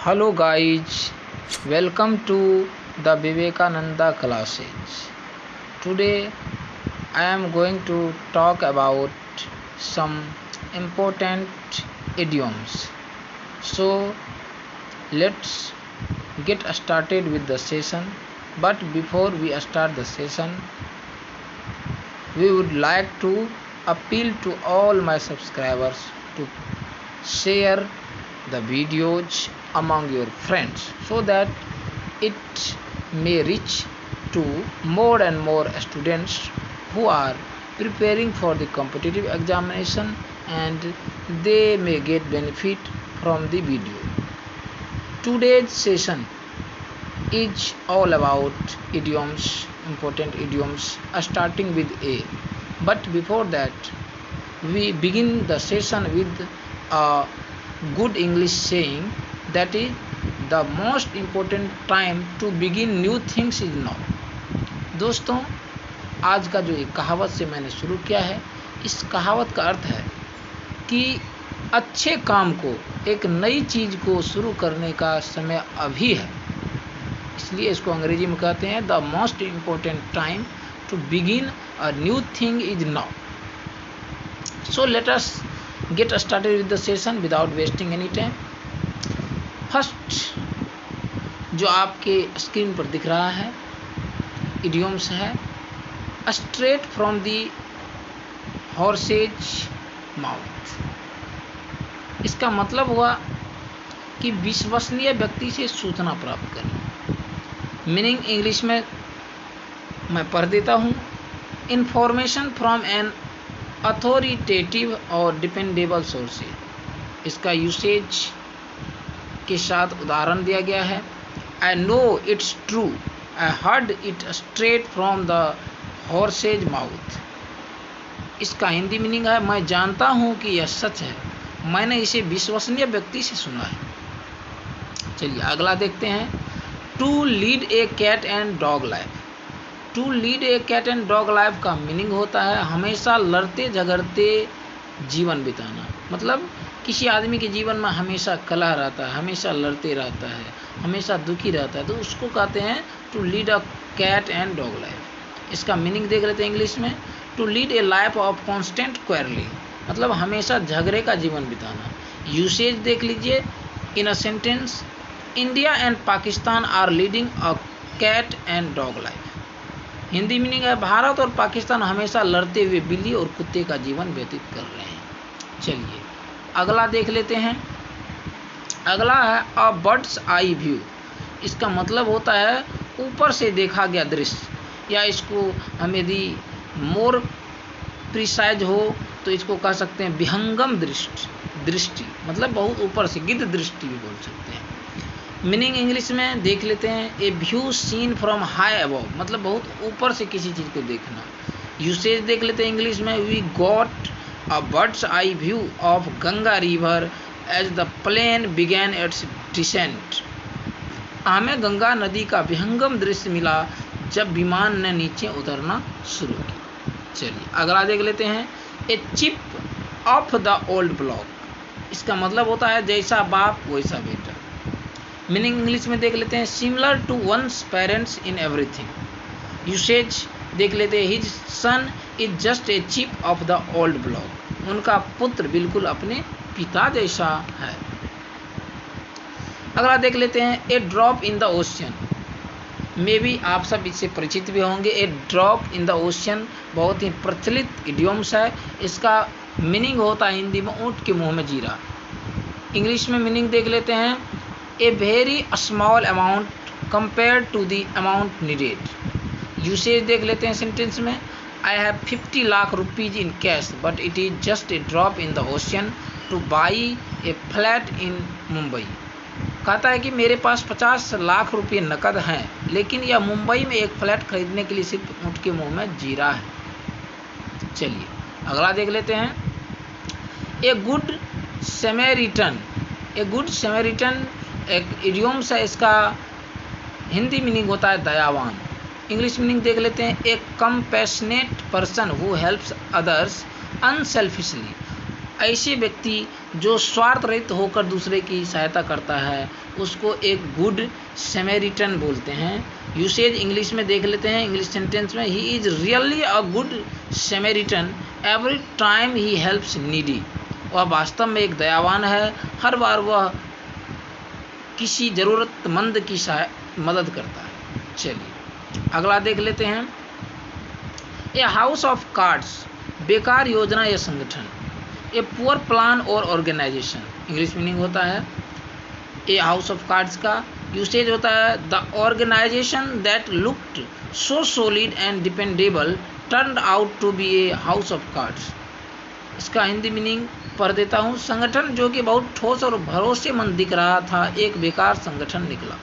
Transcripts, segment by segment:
Hello guys, welcome to the Vivekananda classes. Today I am going to talk about some important idioms. So let's get started with the session. But before we start the session, we would like to appeal to all my subscribers to share the videos among your friends so that it may reach to more and more students who are preparing for the competitive examination and they may get benefit from the video. Today's session is all about idioms, important idioms starting with A. But before that, we begin the session with a good English saying, that is, the most important time to begin new things is now. दोस्तों, आज का जो एक कहावत से मैंने शुरू किया है, इस कहावत का अर्थ है कि अच्छे काम को, एक नई चीज़ को शुरू करने का समय अभी है। इसलिए इसको अंग्रेजी में कहते हैं the most important time to begin a new thing is now. So let us get started with the session without wasting any time. First जो आपके स्क्रीन पर दिख रहा है इडियोम्स है straight from the horse's mouth. इसका मतलब हुआ कि विश्वसनीय व्यक्ति से सूचना प्राप्त करें। मीनिंग इंग्लिश में मैं पढ़ देता हूँ, इंफॉर्मेशन फ्रॉम एन अथॉरिटेटिव और डिपेंडेबल सोर्सेज। इसका यूसेज के साथ उदाहरण दिया गया है, I know it's true, I heard it straight from the horse's mouth. इसका हिंदी मीनिंग है, मैं जानता हूँ कि यह सच है, मैंने इसे विश्वसनीय व्यक्ति से सुना है। चलिए अगला देखते हैं, to lead a cat and dog life. To lead a cat and dog life का मीनिंग होता है हमेशा लड़ते झगड़ते जीवन बिताना। मतलब किसी आदमी के जीवन में हमेशा कलह रहता है, हमेशा लड़ते रहता है, हमेशा दुखी रहता है, तो उसको कहते हैं to lead a cat and dog life. इसका मीनिंग देख लेते हैं इंग्लिश में, to lead a life of constant quarrelling, मतलब हमेशा झगड़े का जीवन बिताना। यूसेज देख लीजिए in a sentence, India and Pakistan are leading a cat and dog life. Hindi meaning है, भारत और पाकिस्तान हमेशा लड़ते हुए बिल्ली और कुत्ते का जीवन व्यतीत कर रहे हैं। चलिए अगला देख लेते हैं। अगला है अ बर्ड्स आई व्यू। इसका मतलब होता है ऊपर से देखा गया दृश्य, या इसको हम यदि मोर प्रिसाइज हो तो इसको कह सकते हैं विहंगम दृष्टि, मतलब बहुत ऊपर से, गिद्ध दृष्टि भी बोल सकते हैं। मीनिंग इंग्लिश में देख लेते हैं, a view seen from high above, मतलब बहुत ऊपर से किसी चीज़ को देखना। यूसेज देख लेते हैं इंग्लिश में, we got a bird's eye view of Ganga river as the plane began its descent. हमें गंगा नदी का विहंगम दृश्य मिला जब विमान ने नीचे उतरना शुरू किया। चलिए अगला देख लेते हैं, ए chip off the old block. इसका मतलब होता है जैसा बाप वैसा बेटा। मीनिंग इंग्लिश में देख लेते हैं, similar to one's parents in everything. Usage देख लेते हैं, his son is just a chip off the old block. उनका पुत्र बिल्कुल अपने पिता जैसा है। अगला देख लेते हैं, ए ड्रॉप इन द ओशियन। मे भी आप सब इससे परिचित भी होंगे। ए ड्रॉप इन द ओशियन बहुत ही प्रचलित इडियोम्स है। इसका मीनिंग होता है हिंदी में ऊँट के मुंह में जीरा। इंग्लिश में मीनिंग देख लेते हैं, a very small amount compared to the amount needed. Usage देख लेते हैं सेंटेंस में, I have 50 lakh rupees in cash but it is just a drop in the ocean to buy a flat in Mumbai. कहता है कि मेरे पास 50 लाख रुपये नकद हैं, लेकिन यह मुंबई में एक फ्लैट खरीदने के लिए सिर्फ ऊँट के मुंह में जीरा है। चलिए अगला देख लेते हैं, ए गुड सैमरिटन। ए गुड सैमरिटन एक इडियोम्स है, इसका हिंदी मीनिंग होता है दयावान। इंग्लिश मीनिंग देख लेते हैं, a compassionate person who helps others unselfishly. ऐसे व्यक्ति जो स्वार्थ रहित होकर दूसरे की सहायता करता है उसको एक गुड सैमरिटन बोलते हैं। यूसेज इंग्लिश में देख लेते हैं, इंग्लिश सेंटेंस में, he is really a good Samaritan every time he helps needy. वह वास्तव में एक दयावान है, हर बार वह किसी ज़रूरतमंद की मदद करता है। चलिए अगला देख लेते हैं। ए हाउस ऑफ कार्ड्स, बेकार योजना या संगठन। ए पुअर प्लान और ऑर्गेनाइजेशन, इंग्लिश मीनिंग होता है ए हाउस ऑफ कार्ड्स का यूसेज होता है the organization that looked so solid and dependable turned out to be a house of cards. इसका हिंदी मीनिंग पढ़ देता हूँ। संगठन जो कि बहुत ठोस और भरोसेमंद दिख रहा था, एक बेकार संगठन निकला।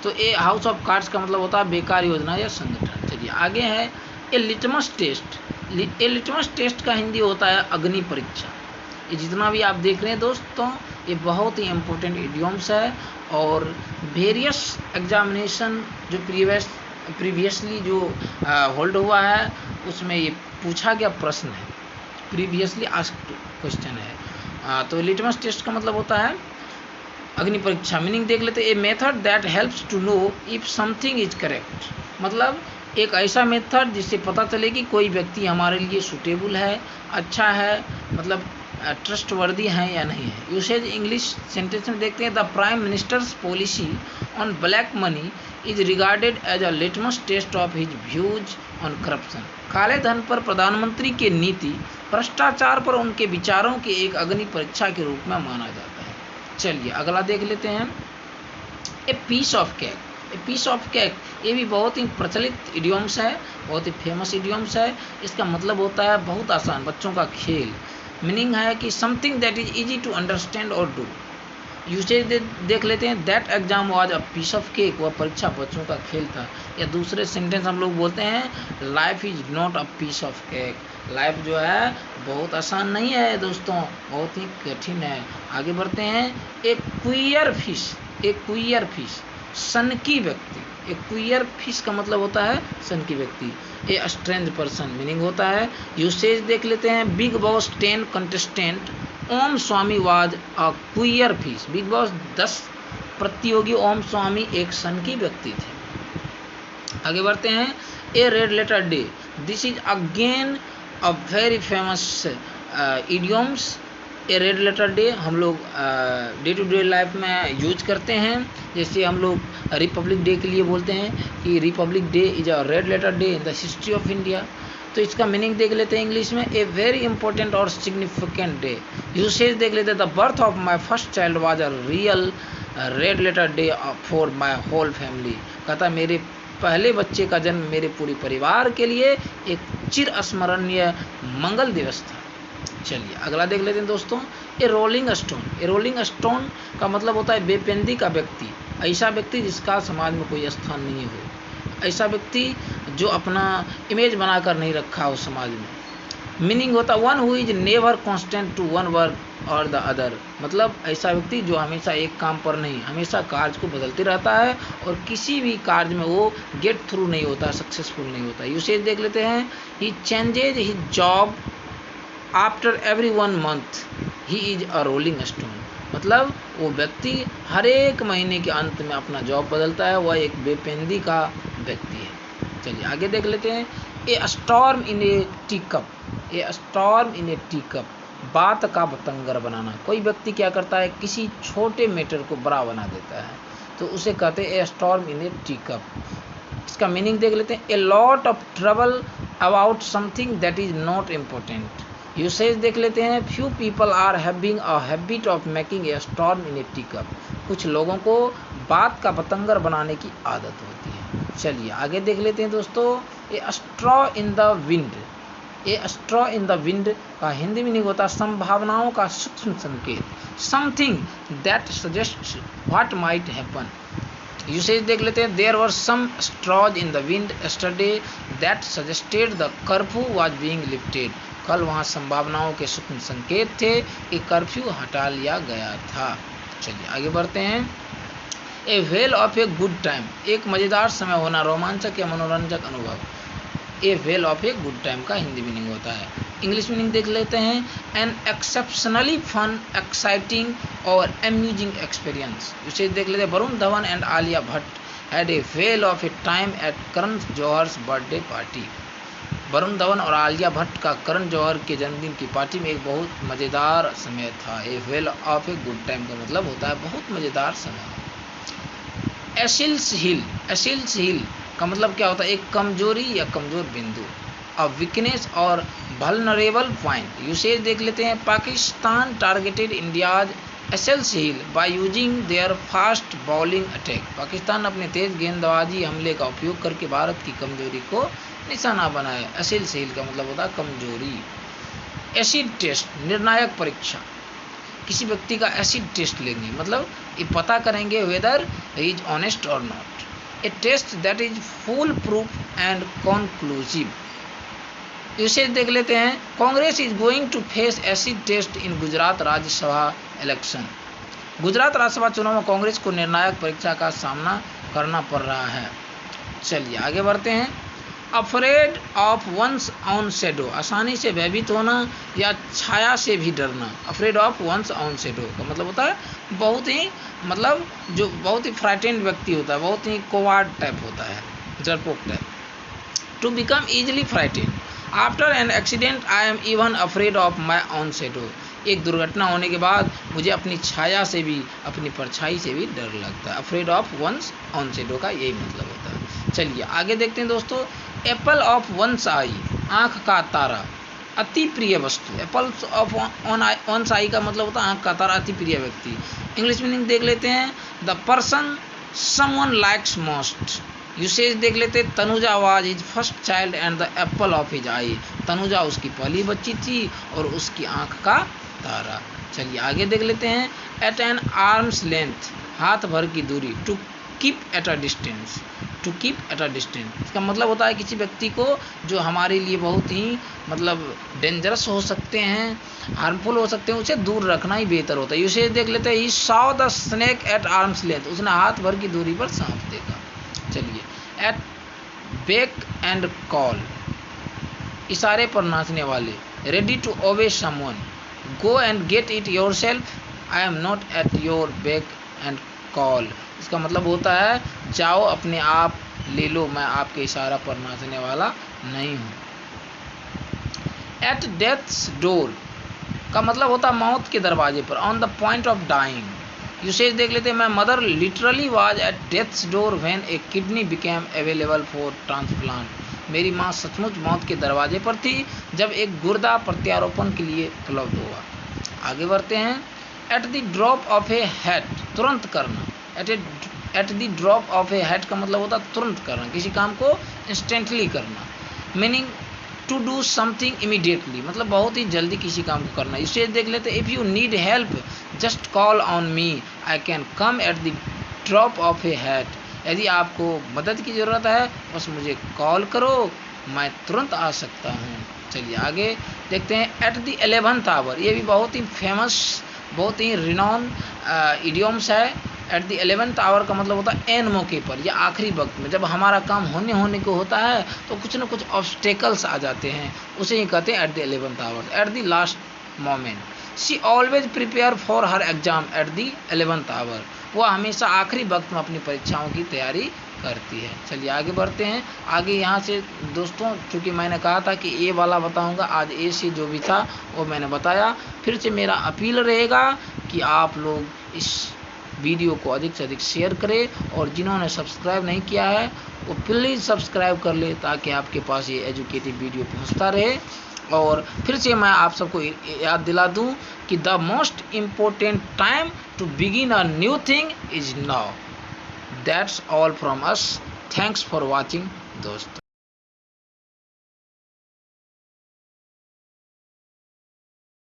तो ए हाउस ऑफ कार्ड्स का मतलब होता है बेकार योजना या संगठन। चलिए आगे है ए लिटमस टेस्ट। ए लिटमस टेस्ट का हिंदी होता है अग्नि परीक्षा। ये जितना भी आप देख रहे हैं दोस्तों, ये बहुत ही इम्पोर्टेंट इडियम्स है और वेरियस एग्जामिनेशन जो प्रीवियसली जो होल्ड हुआ है उसमें ये पूछा गया प्रश्न है, प्रीवियसली आस्क्ड क्वेश्चन है। तो लिटमस टेस्ट का मतलब होता है अग्नि परीक्षा। मीनिंग देख लेते हैं a method that helps to know if something is correct. मतलब एक ऐसा मेथड जिससे पता चले कि कोई व्यक्ति हमारे लिए सूटेबल है, अच्छा है, मतलब ट्रस्टवर्दी है या नहीं है। यूसेज इंग्लिश सेंटेंस में देखते हैं the prime minister's policy on black money is regarded as a litmus test of his views on corruption. काले धन पर प्रधानमंत्री की नीति भ्रष्टाचार पर उनके विचारों के एक अग्नि परीक्षा के रूप में माना जाता है। चलिए अगला देख लेते हैं a piece of cake. A piece of cake ये भी बहुत ही प्रचलित इडियम्स है, बहुत ही फेमस इडियम्स है। इसका मतलब होता है बहुत आसान, बच्चों का खेल। मीनिंग है कि something that is easy to understand और डू। यूसेज देख लेते हैं that exam was a piece of cake. वह परीक्षा बच्चों का खेल था। या दूसरे सेंटेंस हम लोग बोलते हैं life is not a piece of cake. Life जो है बहुत आसान नहीं है दोस्तों, बहुत ही कठिन है। आगे बढ़ते हैं। एक क्वियर फिश। एक क्वियर फिश सनकी व्यक्ति। एक क्वियर फिश का मतलब होता है सनकी व्यक्ति। ए स्ट्रेंज पर्सन मीनिंग होता है। यूसेज देख लेते हैं big boss 10 contestant Om Swami was a queer fish. Big boss 10 प्रतियोगी ओम स्वामी एक सनकी व्यक्ति थे। आगे बढ़ते हैं। A red letter day, this is again a very famous idioms. A red letter day हम लोग डे टू डे लाइफ में यूज करते हैं। जैसे हम लोग रिपब्लिक डे के लिए बोलते हैं कि republic day is a red letter day in the history of India. तो इसका मीनिंग देख लेते हैं इंग्लिश में ए वेरी इंपॉर्टेंट और सिग्निफिकेंट डे। यूसेज देख लेते हैं the birth of my first child was a real red letter day for my whole family. कहता मेरे पहले बच्चे का जन्म मेरे पूरे परिवार के लिए एक चिर स्मरणीय मंगल दिवस था। चलिए अगला देख लेते हैं दोस्तों। ए रोलिंग स्टोन। ए रोलिंग स्टोन का मतलब होता है बेपेंदी का व्यक्ति, ऐसा व्यक्ति जिसका समाज में कोई स्थान नहीं हो, ऐसा व्यक्ति जो अपना इमेज बनाकर नहीं रखा हो समाज में। मीनिंग होता है one who is never constant to one work और द अदर। मतलब ऐसा व्यक्ति जो हमेशा एक काम पर नहीं, हमेशा कार्य को बदलते रहता है और किसी भी कार्य में वो गेट थ्रू नहीं होता, सक्सेसफुल नहीं होता। यूसेज देख लेते हैं he changes his job after every 1 month he is a rolling stone. मतलब वो व्यक्ति हर एक महीने के अंत में अपना जॉब बदलता है, वह एक बेपेंदी का व्यक्ति है। चलिए आगे देख लेते हैं। A storm in a tea cup. A storm in a tea cup, बात का बतंगर बनाना। कोई व्यक्ति क्या करता है, किसी छोटे मैटर को बड़ा बना देता है, तो उसे कहते हैं a storm in a tea cup. इसका मीनिंग देख लेते हैं a lot of trouble about something that is not important. Usage देख लेते हैं few people are having a habit of making a storm in a tea cup. कुछ लोगों को बात का बतंगर बनाने की आदत होती है। चलिए आगे देख लेते हैं दोस्तों। A straw in the wind. A straw in the wind का हिंदी मीनिंग होता है संभावनाओं का सूक्ष्म संकेत, something that suggest what might happen. Usage देख लेते हैं there were some straws in the wind yesterday that suggested the curfew was being lifted. कल वहाँ संभावनाओं के सूक्ष्म संकेत थे कि कर्फ्यू हटा लिया गया था। चलिए आगे बढ़ते हैं। A whale of a good time, एक मज़ेदार समय होना, रोमांचक या मनोरंजक अनुभव। A whale of a good time का हिंदी मीनिंग होता है। इंग्लिश मीनिंग देख लेते हैं, एन एक्सेप्शनली फन, एक्साइटिंग और अम्यूजिंग एक्सपीरियंस। उसे देख लेते हैं, Varun Dhawan and Alia Bhatt had a whale of a time at Karan Johar's birthday party. Varun Dhawan और आलिया भट्ट का करण जौहर के जन्मदिन की पार्टी में एक बहुत मज़ेदार समय था। A whale of a good time का मतलब होता है बहुत मज़ेदार समय। एशिल्स हिल, एशिल्स हिल का मतलब क्या होता है, एक कमजोरी या कमज़ोर बिंदु, अ वीकनेस और वल्नरेबल पॉइंट। यूसेज देख लेते हैं, Pakistan targeted India's Achilles heel by using their fast bowling attack. Pakistan अपने तेज गेंदबाजी हमले का उपयोग करके भारत की कमजोरी को निशाना बनाया। एशिल्स हिल का मतलब होता है कमजोरी। एसिड टेस्ट, निर्णायक परीक्षा, किसी व्यक्ति का एसिड टेस्ट लेंगे, मतलब ये पता करेंगे वेदर ही इज ऑनेस्ट और not. A test that is foolproof and conclusive. इसे देख लेते हैं, Congress is going to face acid test in Gujarat Rajya Sabha election. Gujarat Rajya Sabha चुनाव में कांग्रेस को निर्णायक परीक्षा का सामना करना पड़ रहा है। चलिए आगे बढ़ते हैं। Afraid of one's own shadow, आसानी से भयभीत होना या छाया से भी डरना। Afraid of one's own shadow का मतलब होता है बहुत ही, मतलब जो बहुत ही फ्राइटेंड व्यक्ति होता है, बहुत ही कोवार्ड टाइप होता है, डरपोक type. To become easily frightened, after an accident I am even afraid of my own shadow. एक दुर्घटना होने के बाद मुझे अपनी छाया से भी, अपनी परछाई से भी डर लगता है। Afraid of one's own shadow का यही मतलब होता है। चलिए आगे देखते हैं दोस्तों। एप्पल ऑफ वंस आई, आँख का तारा, अति प्रिय वस्तु। एप्पल ऑफ वंस आई का मतलब होता है आँख का तारा, अति प्रिय व्यक्ति। इंग्लिश मीनिंग देख लेते हैं, the person someone likes most. Usage देख लेते हैं, Tanuja was his first child and the apple of his eye. Tanuja उसकी पहली बच्ची थी और उसकी आँख का तारा। चलिए आगे देख लेते हैं। एट एन आर्म्स लेंथ, हाथ भर की दूरी। To keep at a distance, to keep at a distance इसका मतलब होता है किसी व्यक्ति को जो हमारे लिए बहुत ही मतलब डेंजरस हो सकते हैं, हार्मफुल हो सकते हैं, उसे दूर रखना ही बेहतर होता है। यूसेज देख लेते हैं, he saw the snake at arm's length, उसने हाथ भर की दूरी पर सांप देखा। चलिए एट बेक एंड कॉल, इशारे पर नाचने वाले। Ready to obey someone, go and get it yourself, I am not at your beck and call. इसका मतलब होता है जाओ अपने आप ले लो, मैं आपके इशारा पर नाचने वाला नहीं हूँ। एट डेथ्स डोर का मतलब होता है मौत के दरवाजे पर। On the point of dying, usage देख लेते हैं, my mother literally was at death's door when a kidney became available for transplant. मेरी माँ सचमुच मौत के दरवाजे पर थी जब एक गुर्दा प्रत्यारोपण के लिए उपलब्ध हुआ। आगे बढ़ते हैं। At the drop of A hat, तुरंत करना। At the drop of A hat का मतलब होता है तुरंत करना, किसी काम को इंस्टेंटली करना। Meaning to do something immediately, मतलब बहुत ही जल्दी किसी काम को करना। इसे देख लेते हैं, if you need help just call on me, I can come at the drop of A hat. यदि आपको मदद की ज़रूरत है बस मुझे कॉल करो, मैं तुरंत आ सकता हूँ। चलिए आगे देखते हैं। एट द 11th आवर, ये भी बहुत ही फेमस, बहुत ही रिनॉन इडियम्स है। एट द 11th आवर का मतलब होता है एन मौके पर या आखिरी वक्त में, जब हमारा काम होने को होता है तो कुछ ना कुछ ऑब्स्टेकल्स आ जाते हैं, उसे ही कहते हैं at the 11th hour. At the last moment, she always prepare for her exam at the 11th hour, वह हमेशा आखिरी वक्त में अपनी परीक्षाओं की तैयारी करती है। चलिए आगे बढ़ते हैं। आगे यहाँ से दोस्तों, चूँकि मैंने कहा था कि ए वाला बताऊँगा, आज ए से जो भी था वो मैंने बताया। फिर से मेरा अपील रहेगा कि आप लोग इस वीडियो को अधिक से अधिक शेयर करें और जिन्होंने सब्सक्राइब नहीं किया है वो प्लीज़ सब्सक्राइब कर ले, ताकि आपके पास ये एजुकेटिव वीडियो पहुंचता रहे। और फिर से मैं आप सबको याद दिला दूं कि the most important time to begin a new thing is now. That's all from us, thanks for watching दोस्तों।